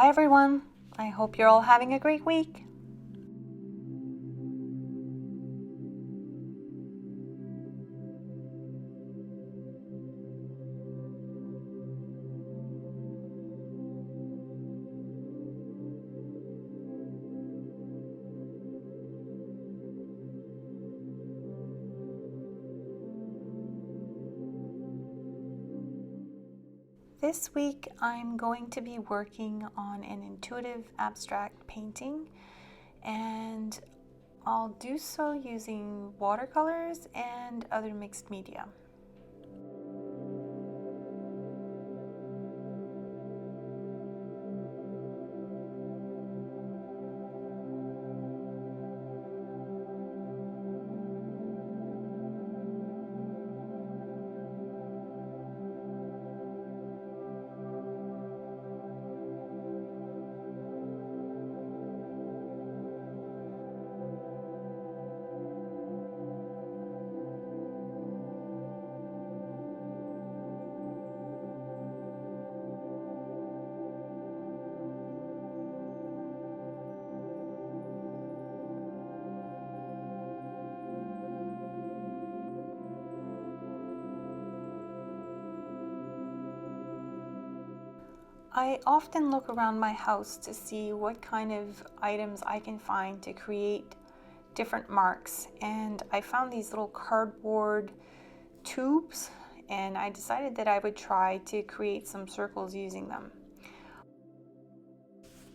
Hi everyone, I hope you're all having a great week. This week I'm going to be working on an intuitive abstract painting, and I'll do so using watercolors and other mixed media. I often look around my house to see what kind of items I can find to create different marks, and I found these little cardboard tubes, and I decided that I would try to create some circles using them.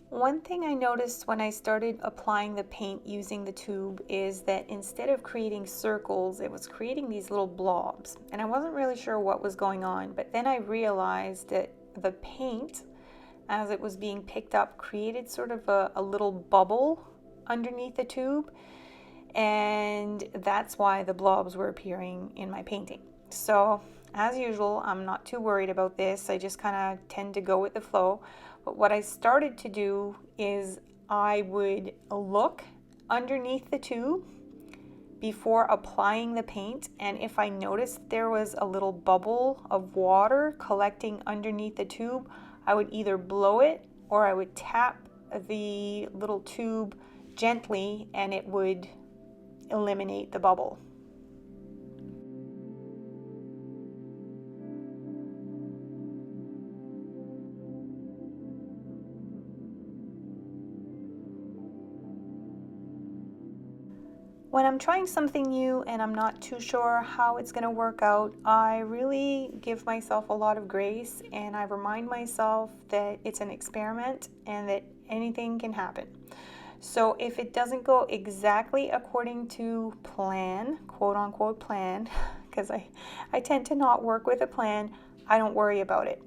One thing I noticed when I started applying the paint using the tube is that instead of creating circles, it was creating these little blobs, and I wasn't really sure what was going on, but then I realized that the paint, as it was being picked up, created sort of a little bubble underneath the tube, and that's why the blobs were appearing in my painting. So as usual, I'm not too worried about this. I just kind of tend to go with the flow. But what I started to do is I would look underneath the tube before applying the paint, and if I noticed there was a little bubble of water collecting underneath the tube, I would either blow it or I would tap the little tube gently and it would eliminate the bubble. When I'm trying something new and I'm not too sure how it's going to work out, I really give myself a lot of grace, and I remind myself that it's an experiment and that anything can happen. So if it doesn't go exactly according to plan, quote unquote plan, because I tend to not work with a plan, I don't worry about it.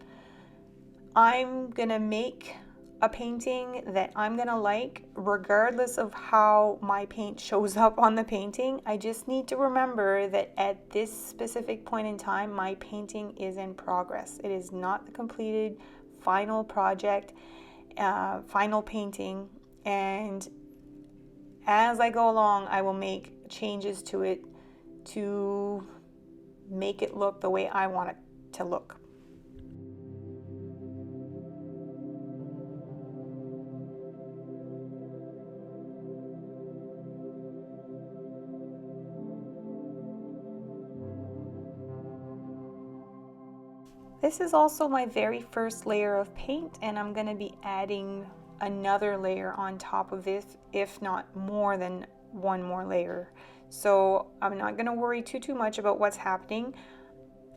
I'm going to make a painting that I'm going to like regardless of how my paint shows up on the painting. I just need to remember that at this specific point in time, my painting is in progress. It is not the completed final project, final painting, and as I go along, I will make changes to it to make it look the way I want it to look. This is also my very first layer of paint, and I'm going to be adding another layer on top of this, if not more than one more layer. So I'm not going to worry too much about what's happening.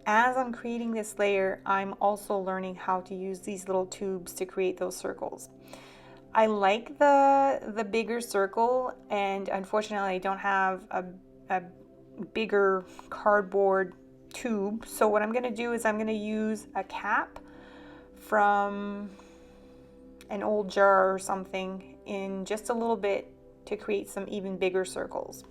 As I'm creating this layer, I'm also learning how to use these little tubes to create those circles. I like the bigger circle, and unfortunately I don't have a bigger cardboard tube. So what I'm going to do is I'm going to use a cap from an old jar or something in just a little bit to create some even bigger circles.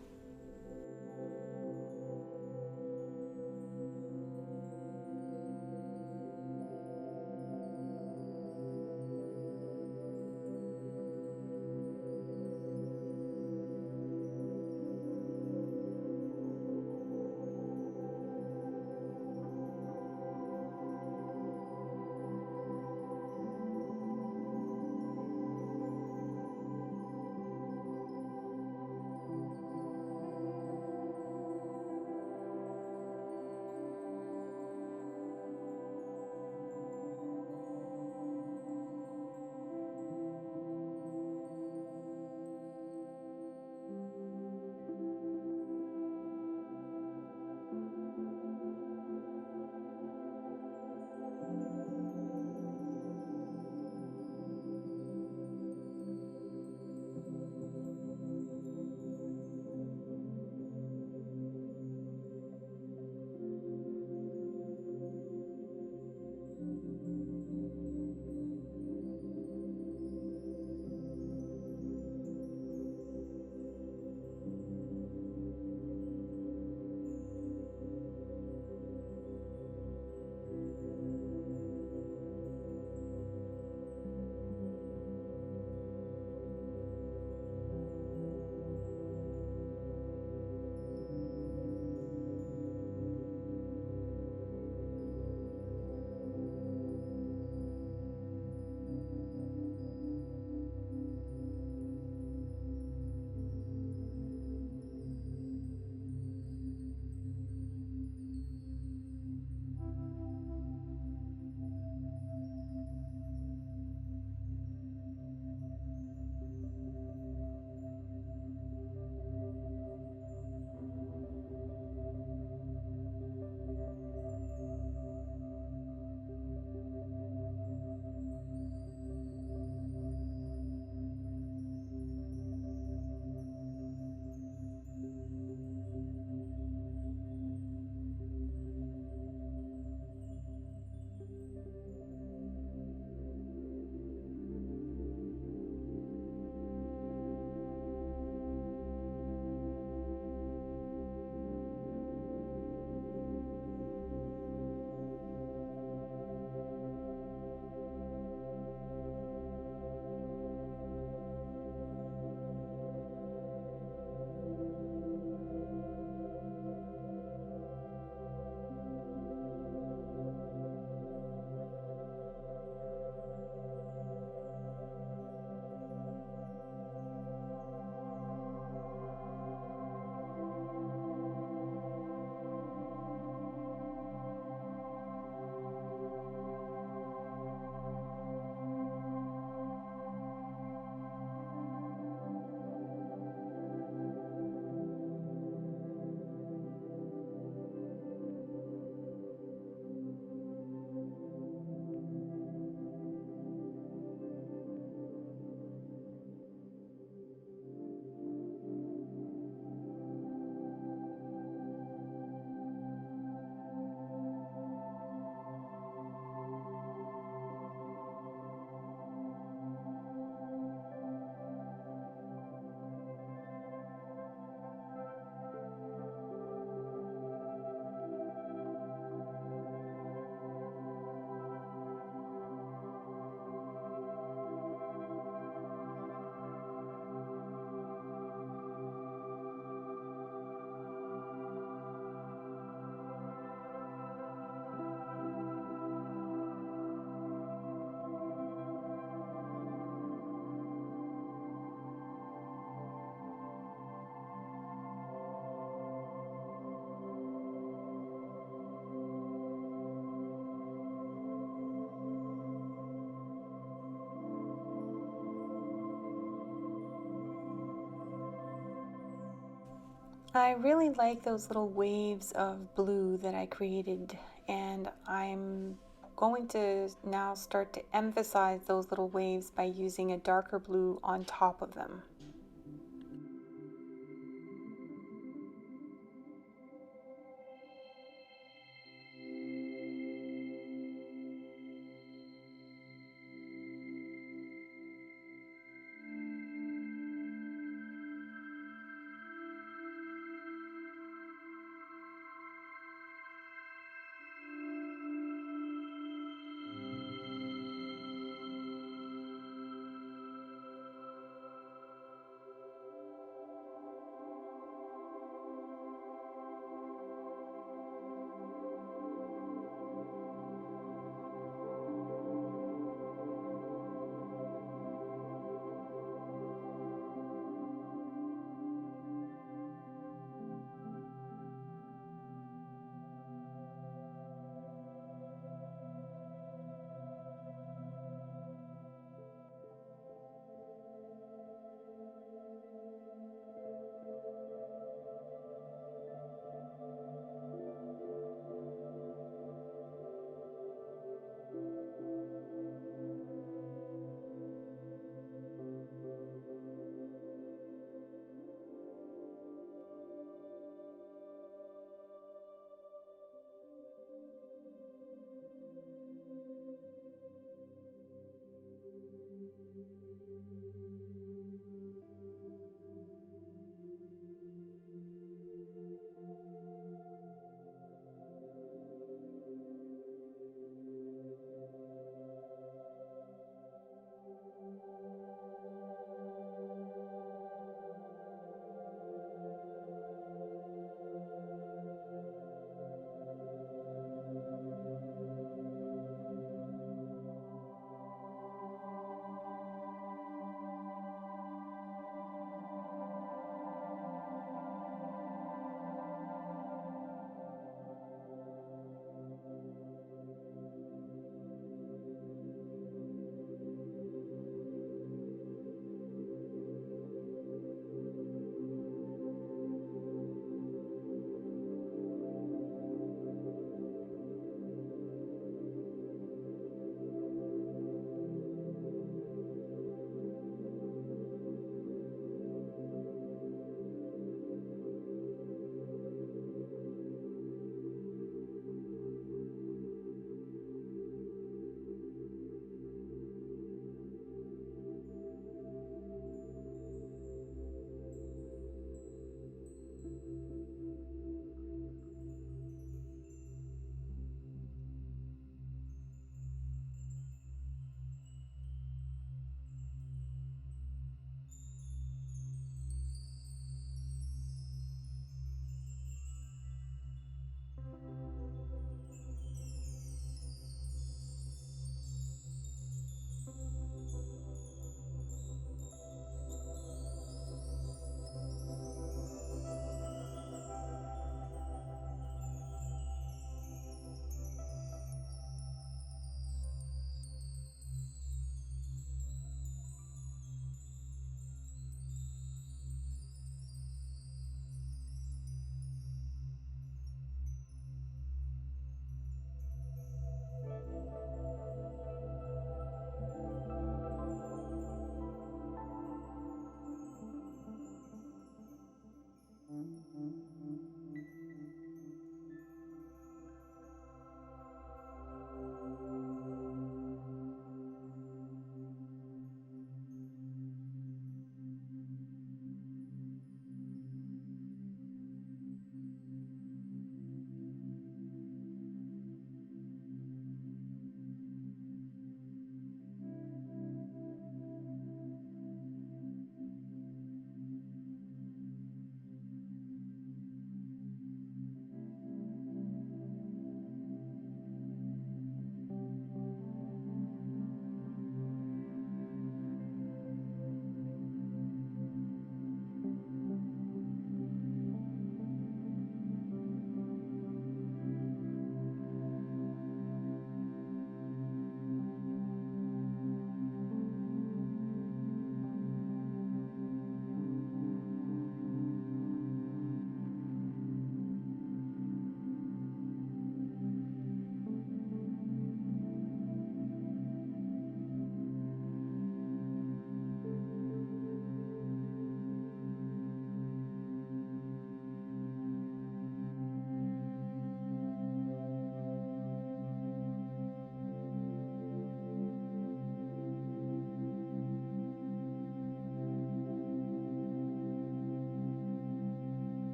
I really like those little waves of blue that I created, and I'm going to now start to emphasize those little waves by using a darker blue on top of them.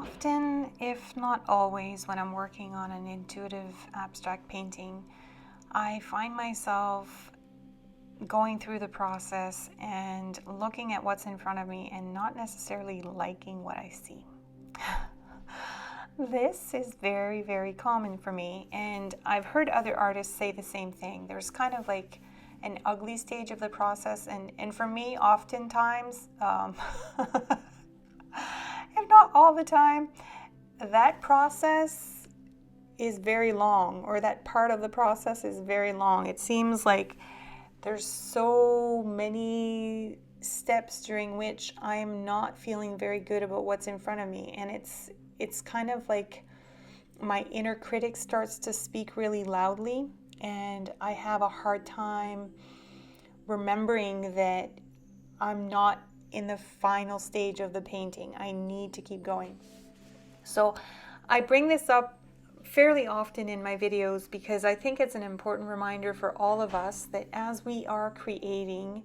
Often, if not always, when I'm working on an intuitive abstract painting, I find myself going through the process and looking at what's in front of me and not necessarily liking what I see. This is very, very common for me, and I've heard other artists say the same thing. There's kind of like an ugly stage of the process, and for me, oftentimes, if not all the time, that process is very long, or that part of the process is very long. It seems like there's so many steps during which I'm not feeling very good about what's in front of me, and it's kind of like my inner critic starts to speak really loudly, and I have a hard time remembering that I'm not in the final stage of the painting. I need to keep going. So I bring this up fairly often in my videos because I think it's an important reminder for all of us that as we are creating,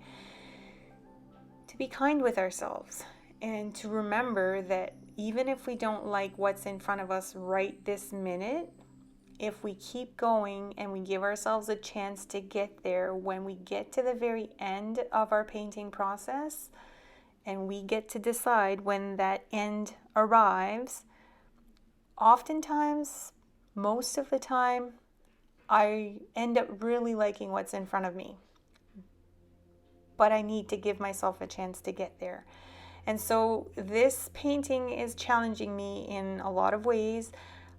to be kind with ourselves and to remember that even if we don't like what's in front of us right this minute, if we keep going and we give ourselves a chance to get there, when we get to the very end of our painting process and we get to decide when that end arrives, oftentimes, most of the time, I end up really liking what's in front of me. But I need to give myself a chance to get there. And so this painting is challenging me in a lot of ways.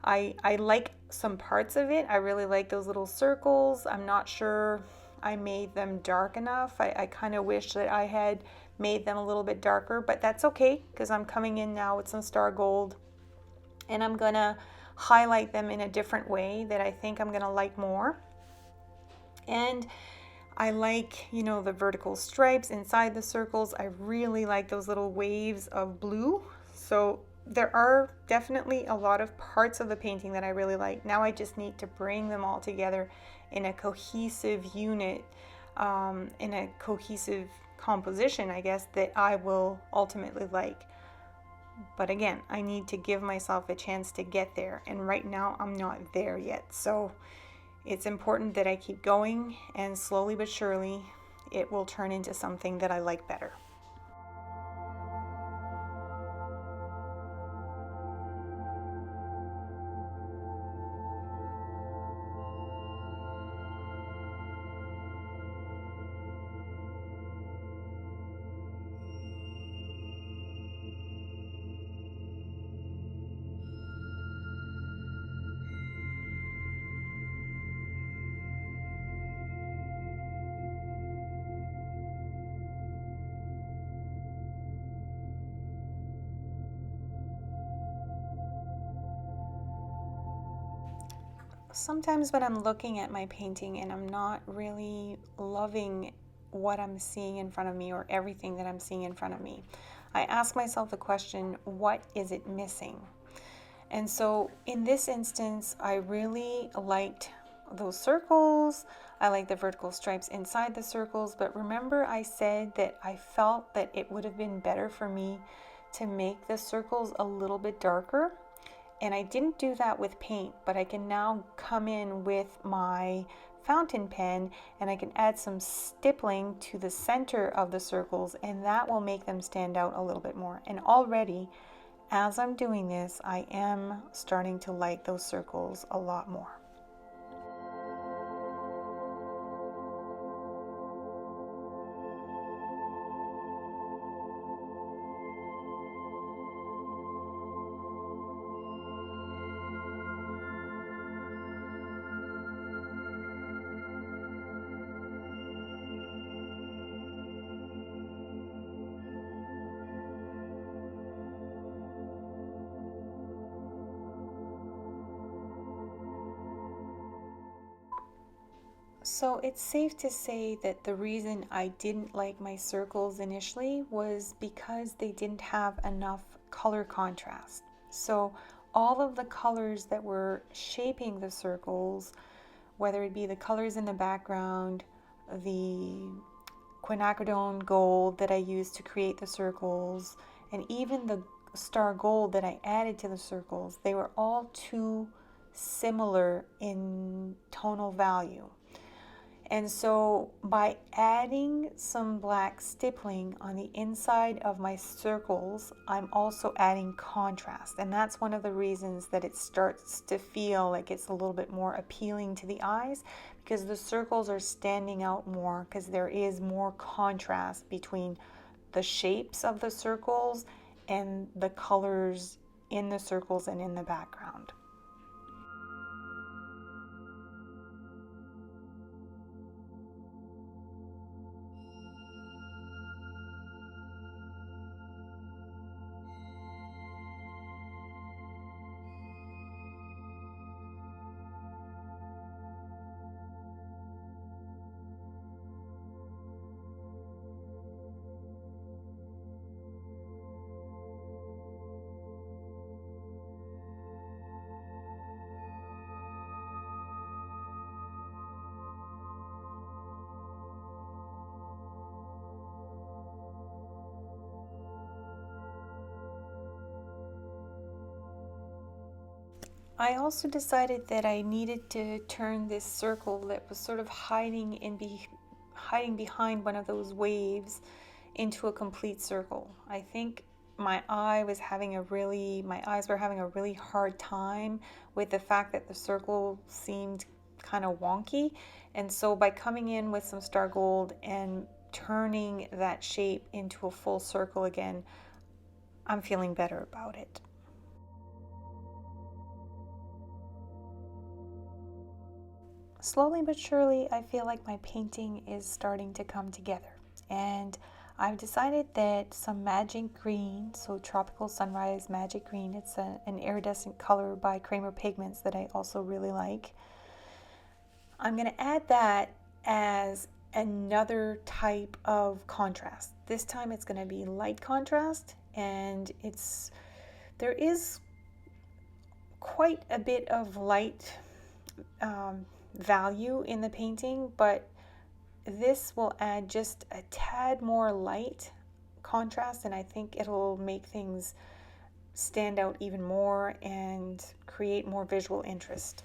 I like some parts of it. I really like those little circles. I'm not sure I made them dark enough. I kind of wish that I had made them a little bit darker, but that's okay because I'm coming in now with some star gold and I'm gonna highlight them in a different way that I think I'm gonna like more. And I like, the vertical stripes inside the circles. I really like those little waves of blue. So there are definitely a lot of parts of the painting that I really like. Now I just need to bring them all together in a cohesive unit, in a cohesive composition, I guess, that I will ultimately like. But again, I need to give myself a chance to get there. And right now I'm not there yet. So it's important that I keep going, and slowly but surely it will turn into something that I like better. Sometimes when I'm looking at my painting and I'm not really loving what I'm seeing in front of me or everything that I'm seeing in front of me, I ask myself the question, what is it missing? And so in this instance, I really liked those circles. I like the vertical stripes inside the circles, but remember I said that I felt that it would have been better for me to make the circles a little bit darker. And I didn't do that with paint, but I can now come in with my fountain pen and I can add some stippling to the center of the circles, and that will make them stand out a little bit more. And already, as I'm doing this, I am starting to like those circles a lot more. So it's safe to say that the reason I didn't like my circles initially was because they didn't have enough color contrast. So all of the colors that were shaping the circles, whether it be the colors in the background, the quinacridone gold that I used to create the circles, and even the star gold that I added to the circles, they were all too similar in tonal value. And so by adding some black stippling on the inside of my circles, I'm also adding contrast. And that's one of the reasons that it starts to feel like it's a little bit more appealing to the eyes, because the circles are standing out more because there is more contrast between the shapes of the circles and the colors in the circles and in the background. I also decided that I needed to turn this circle that was sort of hiding behind one of those waves into a complete circle. I think my eyes were having a really hard time with the fact that the circle seemed kind of wonky. And so by coming in with some star gold and turning that shape into a full circle again, I'm feeling better about it. Slowly but surely, I feel like my painting is starting to come together. And I've decided that some magic green, so tropical sunrise magic green, it's an iridescent color by Cormier Pigments that I also really like. I'm going to add that as another type of contrast. This time it's going to be light contrast, and there is quite a bit of light value in the painting, but this will add just a tad more light contrast, and I think it'll make things stand out even more and create more visual interest.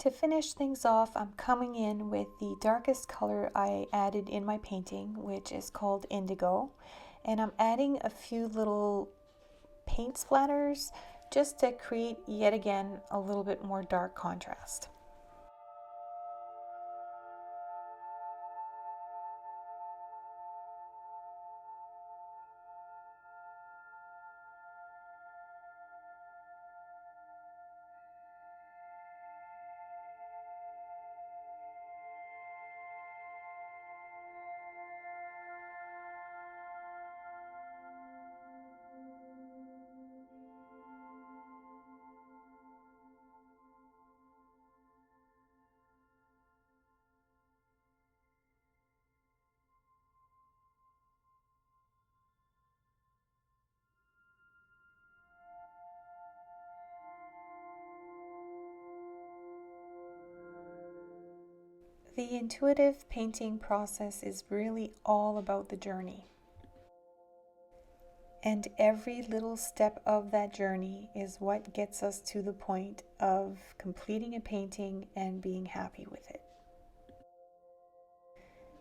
To finish things off, I'm coming in with the darkest color I added in my painting, which is called Indigo. And I'm adding a few little paint splatters just to create yet again a little bit more dark contrast. The intuitive painting process is really all about the journey. And every little step of that journey is what gets us to the point of completing a painting and being happy with it.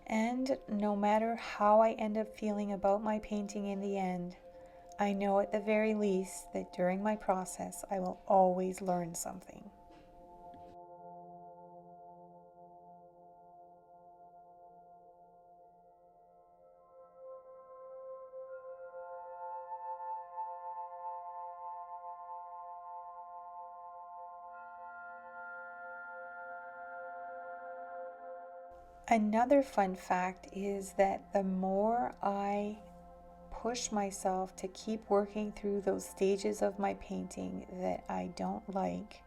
And no matter how I end up feeling about my painting in the end, I know at the very least that during my process I will always learn something. Another fun fact is that the more I push myself to keep working through those stages of my painting that I don't like,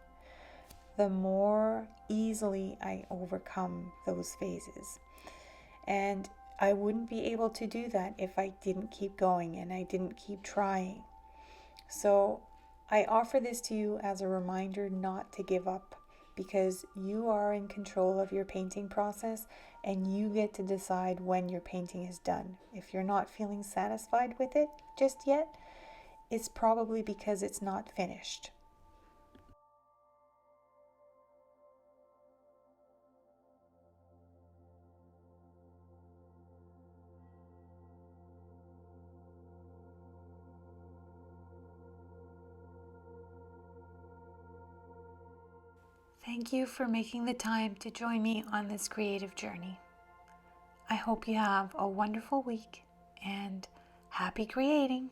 the more easily I overcome those phases. And I wouldn't be able to do that if I didn't keep going and I didn't keep trying. So I offer this to you as a reminder not to give up, because you are in control of your painting process and you get to decide when your painting is done. If you're not feeling satisfied with it just yet, it's probably because it's not finished. Thank you for making the time to join me on this creative journey. I hope you have a wonderful week and happy creating.